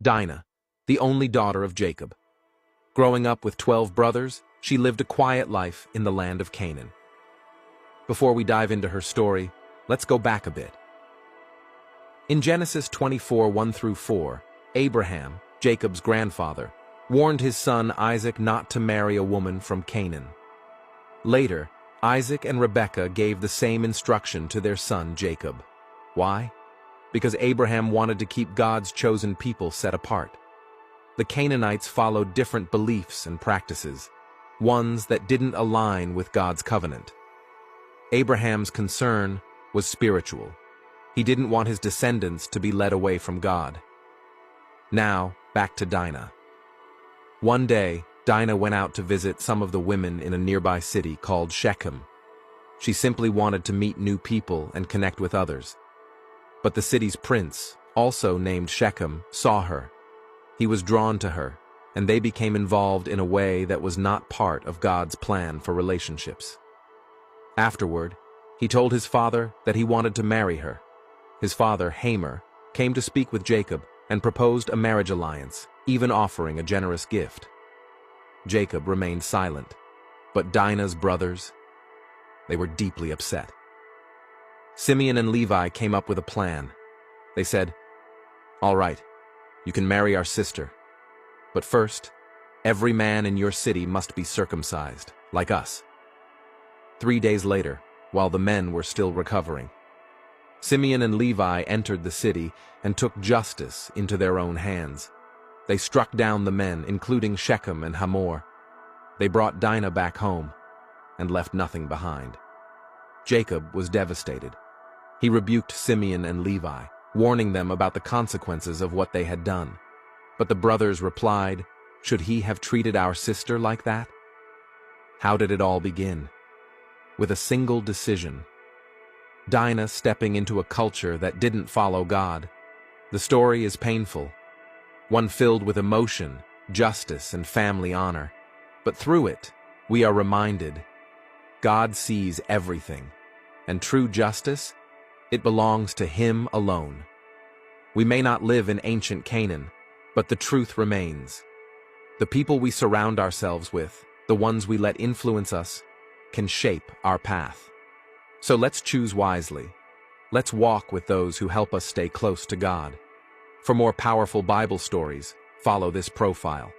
Dinah, the only daughter of Jacob. Growing up with 12 brothers, she lived a quiet life in the land of Canaan. Before we dive into her story, let's go back a bit. In Genesis 24, 1-4, Abraham, Jacob's grandfather, warned his son Isaac not to marry a woman from Canaan. Later, Isaac and Rebekah gave the same instruction to their son Jacob. Why? Because Abraham wanted to keep God's chosen people set apart. The Canaanites followed different beliefs and practices, ones that didn't align with God's covenant. Abraham's concern was spiritual. He didn't want his descendants to be led away from God. Now, back to Dinah. One day, Dinah went out to visit some of the women in a nearby city called Shechem. She simply wanted to meet new people and connect with others. But the city's prince, also named Shechem, saw her. He was drawn to her, and they became involved in a way that was not part of God's plan for relationships. Afterward, he told his father that he wanted to marry her. His father, Hamer, came to speak with Jacob and proposed a marriage alliance, even offering a generous gift. Jacob remained silent, but Dinah's brothers, they were deeply upset. Simeon and Levi came up with a plan. They said, "All right, you can marry our sister. But first, every man in your city must be circumcised, like us." 3 days later, while the men were still recovering, Simeon and Levi entered the city and took justice into their own hands. They struck down the men, including Shechem and Hamor. They brought Dinah back home and left nothing behind. Jacob was devastated. He rebuked Simeon and Levi, warning them about the consequences of what they had done. But the brothers replied, "Should he have treated our sister like that?" How did it all begin? With a single decision. Dinah stepping into a culture that didn't follow God. The story is painful, one filled with emotion, justice, and family honor. But through it, we are reminded, God sees everything, and true justice, it belongs to Him alone. We may not live in ancient Canaan, but the truth remains. The people we surround ourselves with, the ones we let influence us, can shape our path. So let's choose wisely. Let's walk with those who help us stay close to God. For more powerful Bible stories, follow this profile.